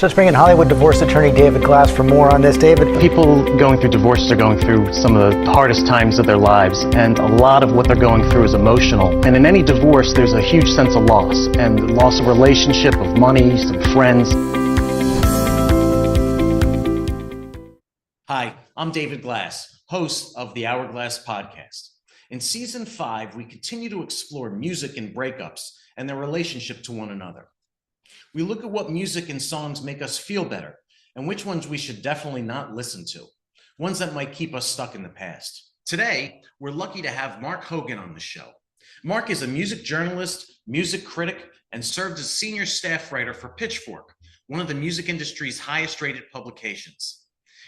Let's bring in Hollywood divorce attorney David Glass for more on this. David? People going through divorces are going through some of the hardest times of their lives, and a lot of what they're going through is emotional. And in any divorce, there's a huge sense of loss, and loss of relationship, of money, some friends. Hi, I'm David Glass, host of the Hourglass podcast. In season 5, we continue to explore music and breakups and their relationship to one another. We look at what music and songs make us feel better and which ones we should definitely not listen to, ones that might keep us stuck in the past. Today, we're lucky to have Marc Hogan on the show. Marc is a music journalist, music critic, and served as senior staff writer for Pitchfork, one of the music industry's highest rated publications.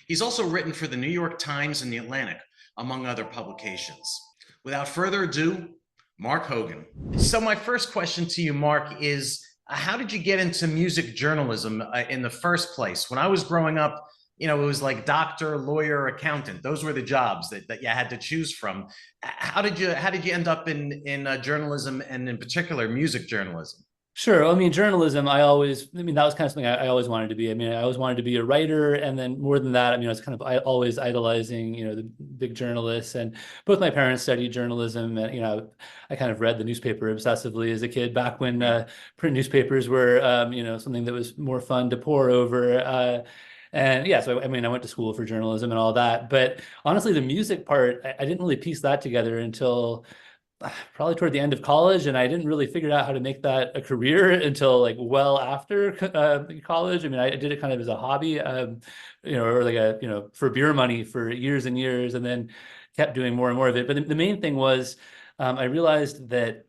He's also written for the New York Times and the Atlantic, among other publications. Without further ado, Marc Hogan. So my first question to you, Marc, is how did you get into music journalism in the first place? When I was growing up, it was like doctor, lawyer, accountant. Those were the jobs that you had to choose from. How did you end up in journalism, and in particular music journalism? Sure. Journalism, that was kind of something I always wanted to be. I always wanted to be a writer. And then more than that, I was kind of always idolizing, the big journalists. And both my parents studied journalism. And, I kind of read the newspaper obsessively as a kid back when print newspapers were, something that was more fun to pore over. And yeah, so I went to school for journalism and all that. But honestly, the music part, I didn't really piece that together until probably toward the end of college, and I didn't really figure out how to make that a career until well after college. I did it kind of as a hobby, or for beer money for years and years, and then kept doing more and more of it. But the main thing was I realized that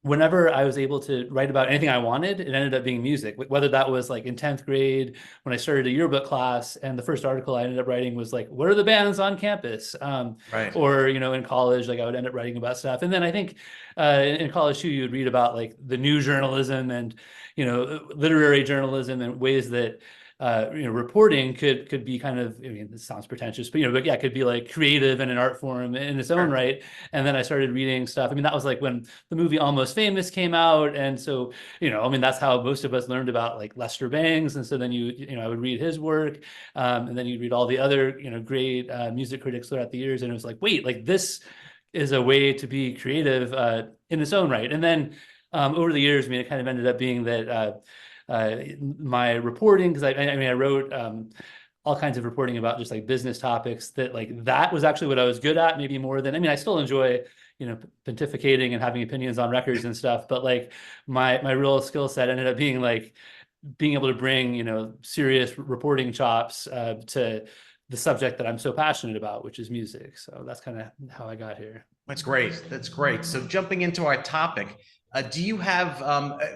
whenever I was able to write about anything I wanted, it ended up being music, whether that was in 10th grade when I started a yearbook class, and the first article I ended up writing was what are the bands on campus? Right. Or, in college, I would end up writing about stuff. And then I think in college too, you would read about the new journalism and, literary journalism and ways that reporting could be kind of, this sounds pretentious, but yeah, it could be creative and an art form in its own right. And then I started reading stuff. That was when the movie Almost Famous came out. And so, that's how most of us learned about Lester Bangs. And so then I would read his work. And then you'd read all the other, great music critics throughout the years. And it was wait, this is a way to be creative in its own right. And then over the years, it kind of ended up being that my reporting, because I wrote all kinds of reporting about just business topics that was actually what I was good at, maybe more than, I still enjoy, pontificating and having opinions on records and stuff, but my real skill set ended up being being able to bring, serious reporting chops to the subject that I'm so passionate about, which is music. So that's kind of how I got here. That's great. That's great. So jumping into our topic, do you have,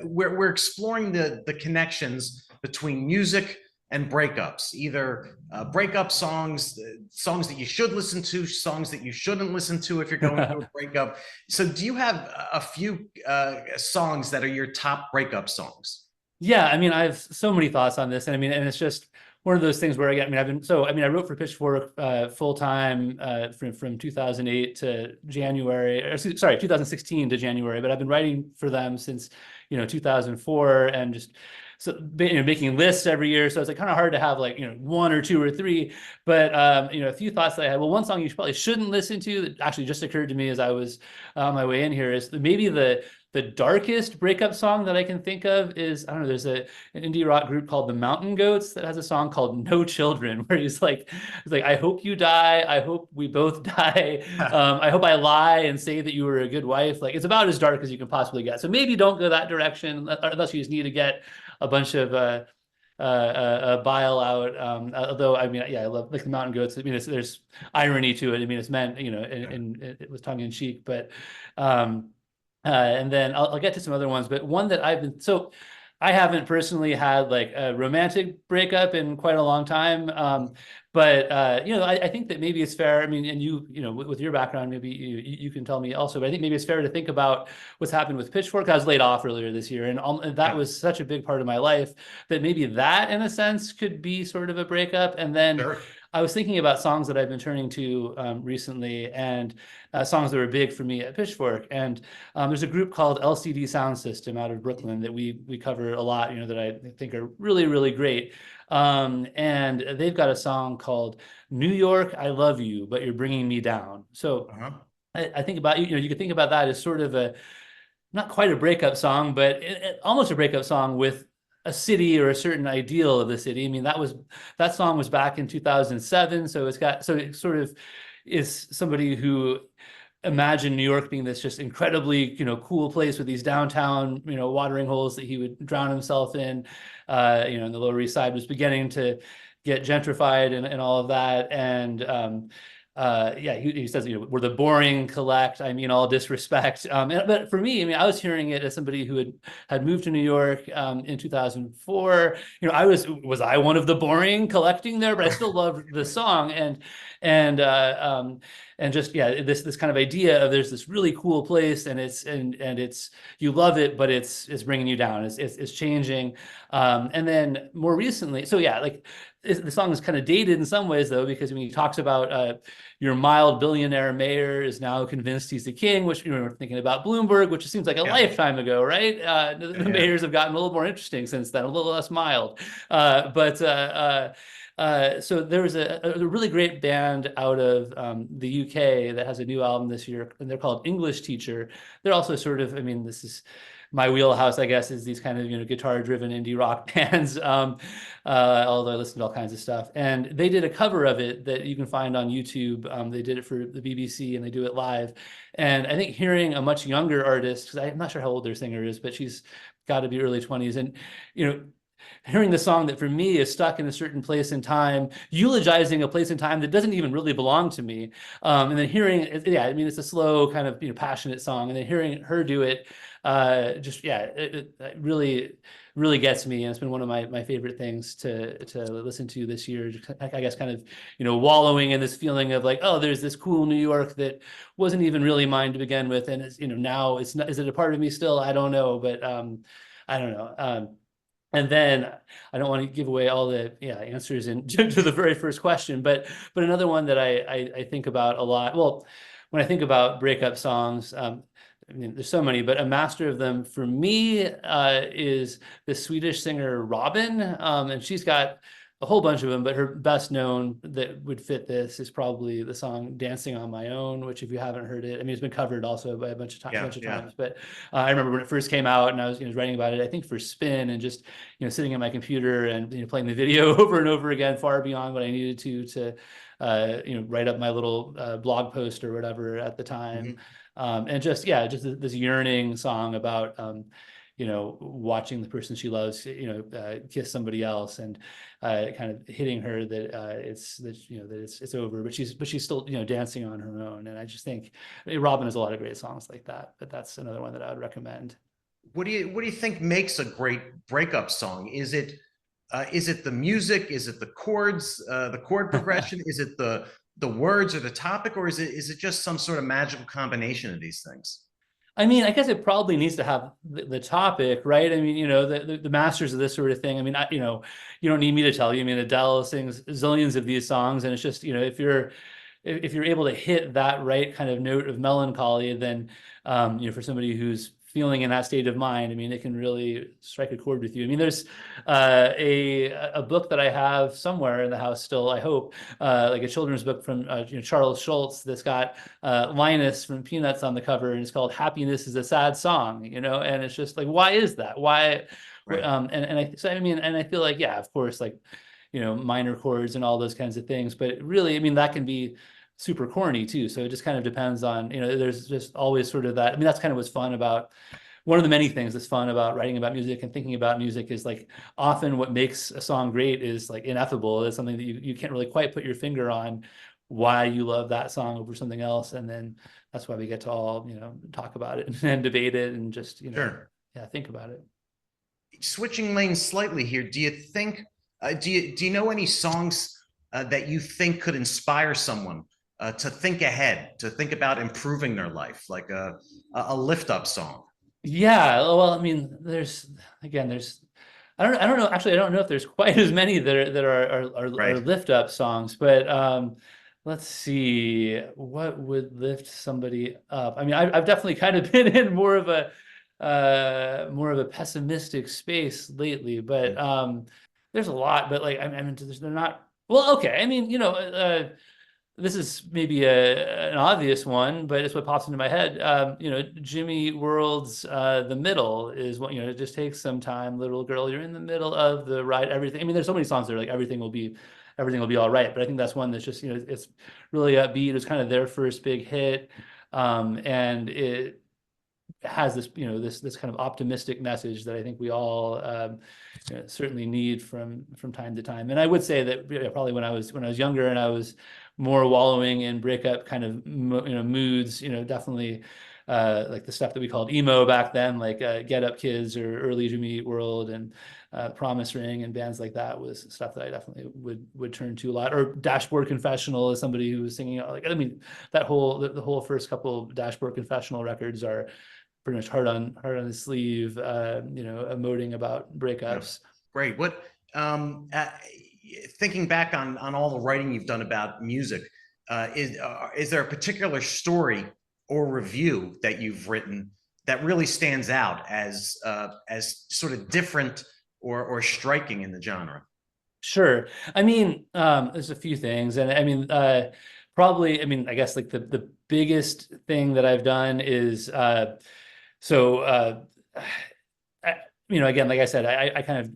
we're exploring the connections between music and breakups, either breakup songs, songs that you should listen to, songs that you shouldn't listen to if you're going through a breakup. So do you have a few songs that are your top breakup songs? Yeah, I have so many thoughts on this. And and it's just one of those things where I wrote for Pitchfork full time from 2008 to January, 2016 to January, but I've been writing for them since 2004, and just making lists every year. So it's kind of hard to have one or two or three, but a few thoughts that I had. Well, one song you probably shouldn't listen to that actually just occurred to me as I was on my way in here is maybe the darkest breakup song that I can think of is, there's an indie rock group called the Mountain Goats that has a song called No Children, where he's I hope you die. I hope we both die. I hope I lie and say that you were a good wife. It's about as dark as you can possibly get. So maybe don't go that direction unless you just need to get a bunch of bile out. Although, I love the Mountain Goats. There's irony to it. It's meant, and it was tongue in cheek, but, and then I'll get to some other ones, but one that I haven't personally had a romantic breakup in quite a long time. But I think that maybe it's fair. And you with your background, maybe you can tell me also, but I think maybe it's fair to think about what's happened with Pitchfork. I was laid off earlier this year, and that was such a big part of my life that maybe that in a sense could be sort of a breakup. And then Sure. I was thinking about songs that I've been turning to recently, and songs that were big for me at Pitchfork. And there's a group called LCD Sound System out of Brooklyn that we cover a lot, you know, that I think are really, really great. And they've got a song called New York, I Love You, but You're Bringing Me Down. So I think about, you know, you could think about that as sort of a, not quite a breakup song, but almost a breakup song with a city or a certain ideal of the city. I mean, that song was back in 2007. So it sort of is somebody who imagined New York being this just incredibly, you know, cool place with these downtown, you know, watering holes that he would drown himself in. You know, and the Lower East Side was beginning to get gentrified and all of that. And yeah, he says, you know, we're the boring collect. I mean, all disrespect. But for me, I mean, I was hearing it as somebody who had moved to New York in 2004. You know, was I one of the boring collecting there? But I still loved the song and just yeah, this kind of idea of there's this really cool place and it's you love it, but it's bringing you down. It's changing. And then more recently, so yeah, like the song is kind of dated in some ways though, because I mean, he talks about your mild billionaire mayor is now convinced he's the king, which, you know, we're thinking about Bloomberg, which seems like a lifetime ago, right? The mayors have gotten a little more interesting since then, a little less mild. So there was a really great band out of the UK that has a new album this year, and they're called English Teacher. They're also sort of, I mean, this is my wheelhouse, I guess, is these kind of, you know, guitar-driven indie rock bands. Although I listen to all kinds of stuff, and they did a cover of it that you can find on YouTube. They did it for the BBC, and they do it live. And I think hearing a much younger artist, because I'm not sure how old their singer is, but she's got to be early 20s, and you know, hearing the song that for me is stuck in a certain place in time, eulogizing a place in time that doesn't even really belong to me. And then hearing, yeah, I mean, it's a slow kind of, you know, passionate song. And then hearing her do it, just, yeah, it really, really gets me. And it's been one of my favorite things to listen to this year. I guess kind of, you know, wallowing in this feeling of like, oh, there's this cool New York that wasn't even really mine to begin with. And it's, you know, now it's not, is it a part of me still? I don't know, but I don't know. And then I don't want to give away all the answers to the very first question, but another one that I think about a lot. Well, when I think about breakup songs, I mean, there's so many, but a master of them for me is the Swedish singer Robin, and she's got a whole bunch of them, but her best known that would fit this is probably the song "Dancing on My Own," which if you haven't heard it, I mean, it's been covered also by a bunch of times. But I remember when it first came out, and I was, you know, writing about it, I think for Spin, and just, you know, sitting at my computer and, you know, playing the video over and over again, far beyond what I needed to you know, write up my little blog post or whatever at the time. And just this yearning song about you know, watching the person she loves, you know, kiss somebody else, and kind of hitting her that it's over, but she's still, you know, dancing on her own. And I just think, I mean, Robin has a lot of great songs like that, but that's another one that I would recommend. What do you think makes a great breakup song? Is it the music? Is it the chords, the chord progression? Is it the words or the topic, or is it just some sort of magical combination of these things? I mean, I guess it probably needs to have the topic, right? I mean, you know, the masters of this sort of thing. I mean, you know, you don't need me to tell you. I mean, Adele sings zillions of these songs, and it's just, you know, if you're able to hit that right kind of note of melancholy, then, you know, for somebody who's feeling in that state of mind, I mean, it can really strike a chord with you. I mean, there's a book that I have somewhere in the house still, I hope, like a children's book from you know, Charles Schulz, that's got Linus from Peanuts on the cover, and it's called "Happiness is a Sad Song," you know, and it's just like, why is that? Why? Right. I mean, and I feel like, yeah, of course, like, you know, minor chords and all those kinds of things, but really, I mean, that can be super corny too. So it just kind of depends on, you know, there's just always sort of that. I mean, that's kind of what's fun about, one of the many things that's fun about writing about music and thinking about music is like, often what makes a song great is like ineffable. It's something that you can't really quite put your finger on why you love that song over something else. And then that's why we get to all, you know, talk about it and debate it and just, you know, Sure. Yeah, think about it. Switching lanes slightly here, do you think, do you know any songs that you think could inspire someone to think ahead, to think about improving their life, like a lift up song? Yeah, well, I mean, there's I don't know. Actually, I don't know if there's quite as many that are Right. lift up songs, but let's see, what would lift somebody up? I mean, I've definitely kind of been in more of a pessimistic space lately, but there's a lot. But like, I mean, they're not. Well, okay. I mean, this is maybe an obvious one, but it's what pops into my head. Jimmy World's "The Middle" is what, it just takes some time, little girl, you're in the middle of the ride, everything. I mean, there's so many songs that are like everything will be all right. But I think that's one that's just, it's really upbeat. It was kind of their first big hit. And it has this, this kind of optimistic message that I think we all certainly need from time to time. And I would say that probably when I was younger and I was more wallowing in breakup kind of moods, definitely like the stuff that we called emo back then, like Get Up Kids or early Jimmy Eat World and Promise Ring and bands like that was stuff that I definitely would turn to a lot. Or Dashboard Confessional is somebody who was singing, like, I mean, that the whole first couple of Dashboard Confessional records are pretty much hard on the sleeve, emoting about breakups. Great. What thinking back on all the writing you've done about music, is there a particular story or review that you've written that really stands out as sort of different or striking in the genre? Sure. I mean, there's a few things, and I mean, probably, I mean, I guess like the biggest thing that I've done is again, like I said, I kind of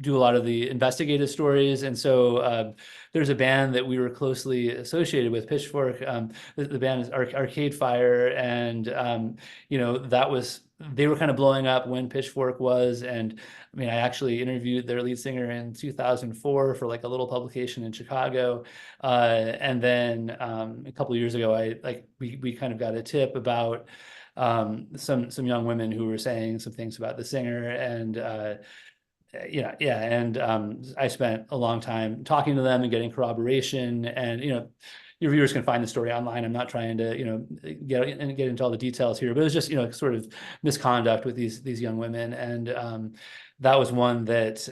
do a lot of the investigative stories. And so there's a band that we were closely associated with, Pitchfork. The band is Arcade Fire. And, they were kind of blowing up when Pitchfork was. And I mean, I actually interviewed their lead singer in 2004 for like a little publication in Chicago. And then a couple of years ago, we kind of got a tip about some young women who were saying some things about the singer, and I spent a long time talking to them and getting corroboration. And your viewers can find the story online. I'm not trying to get into all the details here, but it was just sort of misconduct with these young women. And that was one that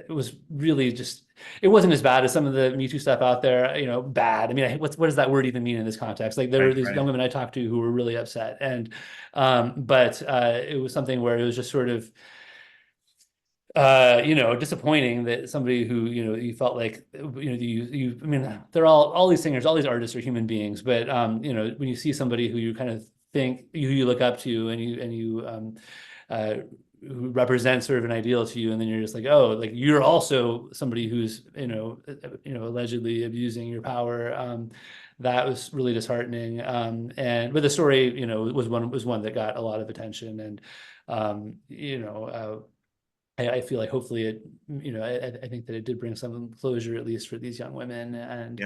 it was really just, it wasn't as bad as some of the Me Too stuff out there, bad. I mean, what does that word even mean in this context? Like there were these young women I talked to who were really upset. And, but it was something where it was just sort of, disappointing that somebody who, you felt like, I mean, they're all these singers, all these artists are human beings, but, when you see somebody who you kind of think, who you look up to and you who represents sort of an ideal to you, and then you're just like, oh, like you're also somebody who's allegedly abusing your power. That was really disheartening. But the story was one that got a lot of attention. And I feel like hopefully it, I think that it did bring some closure, at least for these young women. And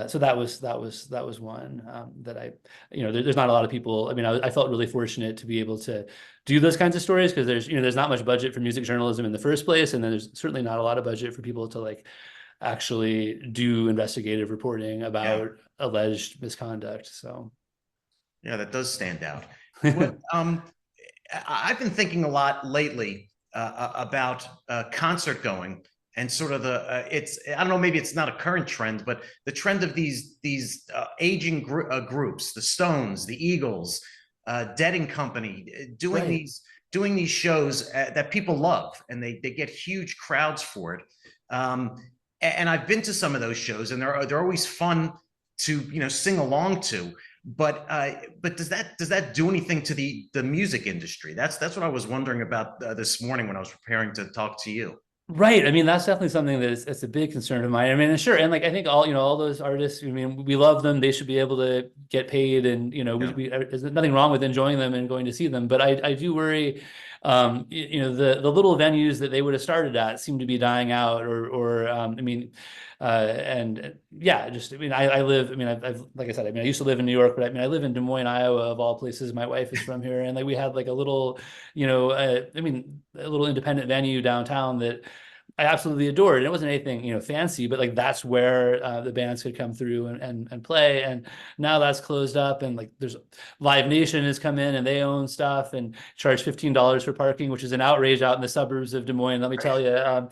so that was one that there's not a lot of people. I mean, I felt really fortunate to be able to do those kinds of stories, because there's not much budget for music journalism in the first place, and then there's certainly not a lot of budget for people to like actually do investigative reporting about alleged misconduct. So yeah, that does stand out. I've been thinking a lot lately about concert going, and sort of it's, I don't know, maybe it's not a current trend, but the trend of these aging groups, the Stones, the Eagles, Dead and Company, doing these shows that people love, and they get huge crowds for it. And I've been to some of those shows, and they're always fun to sing along to. But does that do anything to the music industry? That's what I was wondering about this morning when I was preparing to talk to you. Right. I mean, that's definitely something that's a big concern of mine. I mean, sure. And like, I think all those artists, I mean, we love them. They should be able to get paid, and, there's nothing wrong with enjoying them and going to see them. But I do worry, the little venues that they would have started at seem to be dying out, I live, I mean, I've, like I said, I mean, I used to live in New York, but I mean, I live in Des Moines, Iowa, of all places. My wife is from here. And like, we had like a little, a little independent venue downtown that I absolutely adored. And it wasn't anything, fancy, but like that's where the bands could come through and play. And now that's closed up, and like there's Live Nation has come in and they own stuff and charge $15 for parking, which is an outrage out in the suburbs of Des Moines. Let me tell you,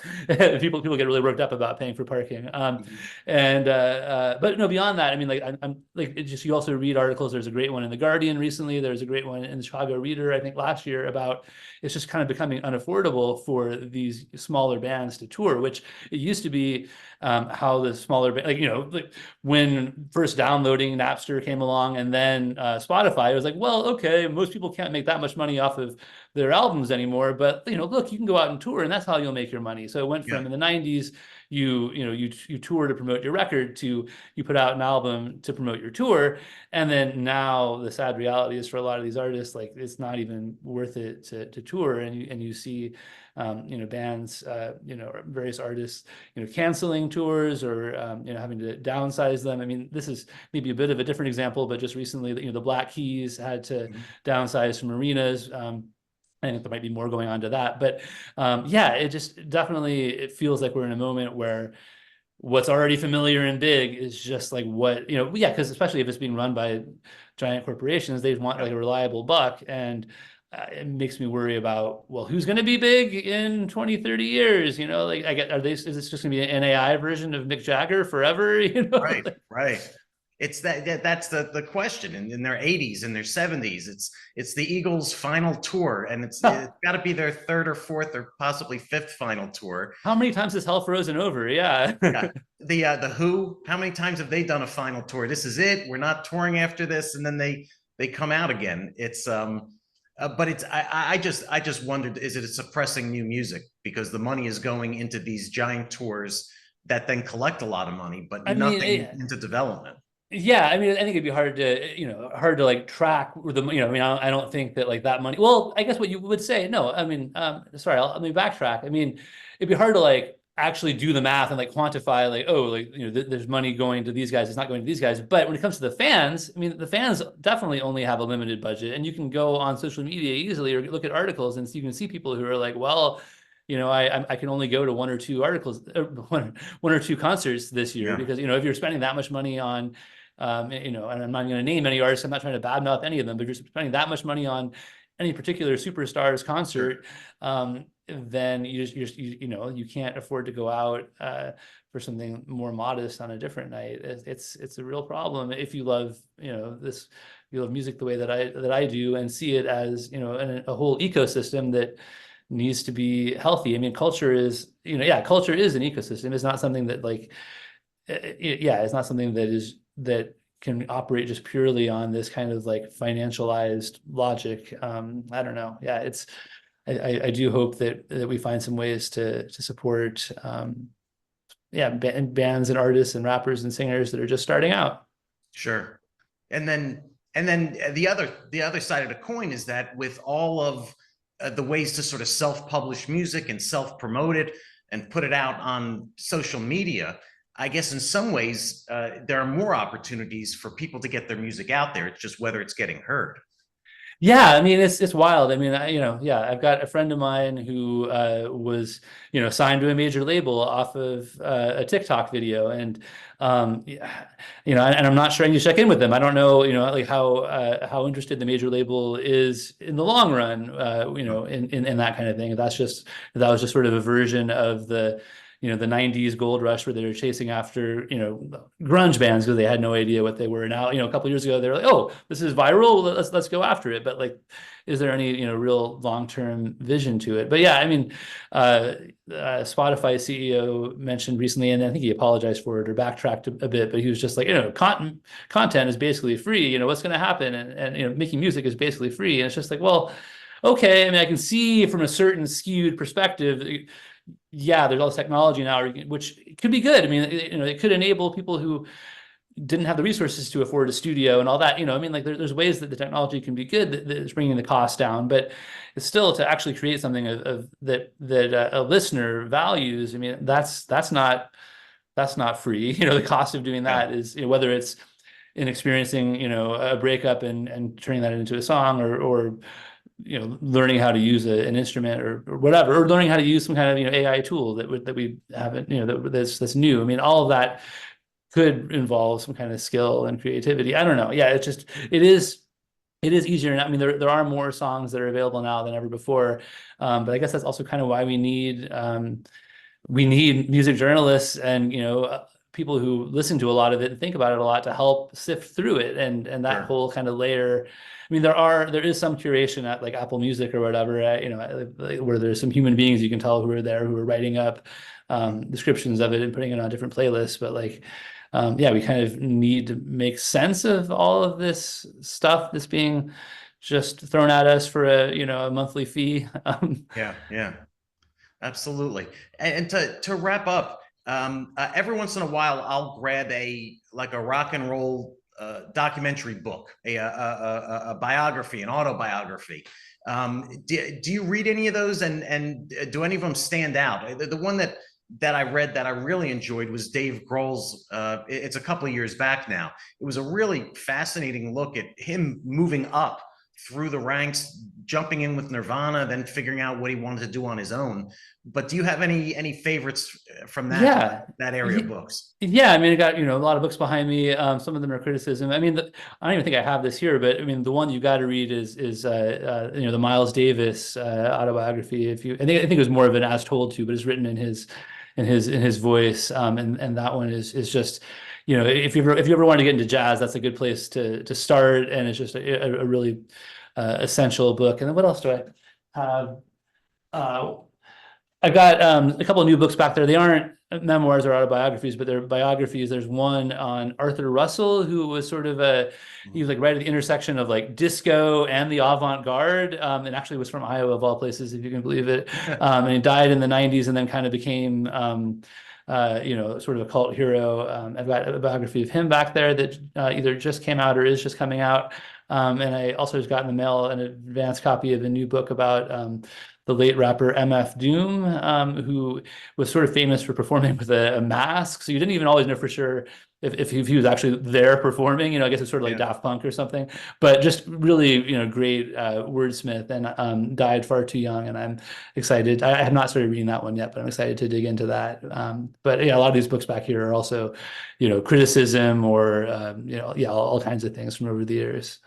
people get really worked up about paying for parking. But no, beyond that, I mean, like I'm like it just, you also read articles. There's a great one in the Guardian recently. There's a great one in the Chicago Reader, I think last year, about it's just kind of becoming unaffordable for these smaller bands to tour, which it used to be how the smaller band, like when first downloading Napster came along, and then Spotify, it was like, well, okay, most people can't make that much money off of their albums anymore, but look, you can go out and tour, and that's how you'll make your money. So it went from in the 90s, you tour to promote your record, to you put out an album to promote your tour. And then now the sad reality is, for a lot of these artists, like it's not even worth it to tour. And you see bands, various artists, canceling tours, or having to downsize them. I mean, this is maybe a bit of a different example, but just recently, the Black Keys had to downsize from arenas. I think there might be more going on to that, but it just definitely, it feels like we're in a moment where what's already familiar and big is just like what, because especially if it's being run by giant corporations, they want like a reliable buck. And it makes me worry about, well, who's going to be big in 20, 30 years? Like is this just gonna be an AI version of Mick Jagger forever? Right. It's that's the question. In their 80s and their 70s, it's the Eagles' final tour, and it's got to be their third or fourth or possibly fifth final tour. How many times has hell frozen over? Yeah. The Who, how many times have they done a final tour? This is it. We're not touring after this, and then they come out again. It's but it's I just wondered, is it suppressing new music because the money is going into these giant tours that then collect a lot of money, but nothing into development? Yeah, I mean, I think it'd be hard to like track the, I don't think that like that money. Well, I guess what you would say, no, I mean, sorry, let me backtrack. I mean, it'd be hard to like actually do the math and like quantify like, oh, like, there's money going to these guys, it's not going to these guys. But when it comes to the fans, I mean, the fans definitely only have a limited budget, and you can go on social media easily or look at articles, and you can see people who are like, well, I can only go to one or two one or two concerts this year, because if you're spending that much money on and I'm not going to name any artists, I'm not trying to badmouth any of them, but if you're spending that much money on any particular superstar's concert, then you can't afford to go out for something more modest on a different night. It's a real problem if you love you love music the way that I do, and see it as a whole ecosystem that needs to be healthy. I mean, culture is culture is an ecosystem. It's not something that like it's not something that can operate just purely on this kind of like financialized logic. I don't know. Yeah, I do hope that we find some ways to support bands and artists and rappers and singers that are just starting out. Sure. And then the other side of the coin is that with all of the ways to sort of self-publish music and self-promote it and put it out on social media, I guess in some ways there are more opportunities for people to get their music out there. It's just whether it's getting heard. Yeah, I mean, it's wild. I mean, I've got a friend of mine who was, signed to a major label off of a TikTok video, and and I'm not sure I need to check in with them. I don't know, like how interested the major label is in the long run, in that kind of thing. That was just sort of a version of the the 90s gold rush, where they were chasing after, grunge bands because they had no idea what they were. Now, a couple of years ago, they were like, oh, this is viral, let's go after it. But like, is there any, real long-term vision to it? But yeah, I mean, Spotify CEO mentioned recently, and I think he apologized for it or backtracked a bit, but he was just like, content is basically free, what's going to happen? And making music is basically free. And it's just like, well, okay. I mean, I can see from a certain skewed perspective, yeah, there's all this technology now, which could be good. I mean, it could enable people who didn't have the resources to afford a studio and all that. I mean, like there's ways that the technology can be good that is bringing the cost down, but it's still to actually create something that a listener values. I mean, that's not free. The cost of doing that is whether it's in experiencing a breakup and turning that into a song, or learning how to use an instrument or whatever, or learning how to use some kind of, AI tool that we haven't, that's new. I mean, all of that could involve some kind of skill and creativity. I don't know. Yeah, it is easier. I mean, there are more songs that are available now than ever before. But I guess that's also kind of why we need music journalists and, people who listen to a lot of it and think about it a lot to help sift through it. And that Sure. whole kind of layer. I mean, there is some curation at like Apple Music or whatever, where there's some human beings you can tell who are there, who are writing up descriptions of it and putting it on different playlists. But like, yeah, we kind of need to make sense of all of this stuff that's being just thrown at us for a monthly fee. Yeah, absolutely. And to wrap up, every once in a while, I'll grab a rock and roll documentary book, a biography, an autobiography. Do you read any of those, and do any of them stand out? The one that I read that I really enjoyed was Dave Grohl's. It's a couple of years back now. It was a really fascinating look at him moving up through the ranks, jumping in with Nirvana, then figuring out what he wanted to do on his own. But do you have any favorites from that area of books? Yeah, I mean, I got, a lot of books behind me. Some of them are criticism. I mean, I don't even think I have this here, but I mean, the one you got to read is the Miles Davis autobiography. I think it was more of an as told to, but it's written in his voice. And that one is just, if you ever want to get into jazz, that's a good place to start. And it's just a really essential book. And then what else do I have? I've got a couple of new books back there. They aren't memoirs or autobiographies, but they're biographies. There's one on Arthur Russell, who was sort of he was like right at the intersection of like disco and the avant-garde, and actually was from Iowa of all places, if you can believe it. And he died in the 90s and then kind of became sort of a cult hero. I've got a biography of him back there that either just came out or is just coming out. And I also just got in the mail an advanced copy of a new book about the late rapper MF Doom, who was sort of famous for performing with a mask. So you didn't even always know for sure if he was actually there performing. I guess it's sort of like Daft Punk or something. But just really, great wordsmith, and died far too young. And I'm excited. I have not started reading that one yet, but I'm excited to dig into that. But yeah, a lot of these books back here are also, criticism or all kinds of things from over the years.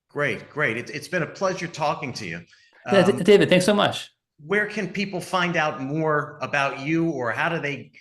Great. It's been a pleasure talking to you. David, thanks so much. Where can people find out more about you, or how do they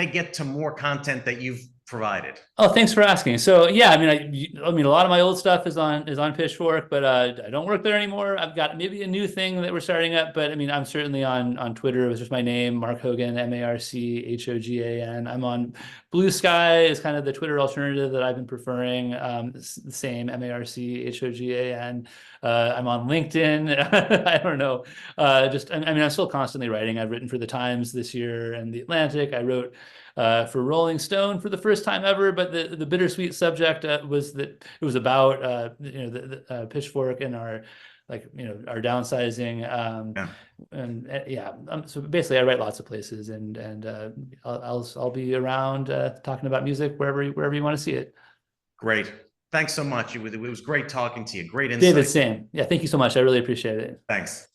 get to more content that you've provided? Oh, thanks for asking. So yeah, I mean, a lot of my old stuff is on Pitchfork, but I don't work there anymore. I've got maybe a new thing that we're starting up, but I mean, I'm certainly on Twitter. It's just my name, Marc Hogan, MarcHogan. I'm on Blue Sky is kind of the Twitter alternative that I've been preferring. It's the same, MarcHogan. I'm on LinkedIn. I don't know. I'm still constantly writing. I've written for the Times this year and the Atlantic. I wrote for Rolling Stone for the first time ever, but the bittersweet subject was that it was about the Pitchfork and our our downsizing, so basically I write lots of places, and I'll be around talking about music wherever you want to see it. Great, thanks so much. It was great talking to you. Great insight. David, same. Yeah, thank you so much. I really appreciate it. Thanks.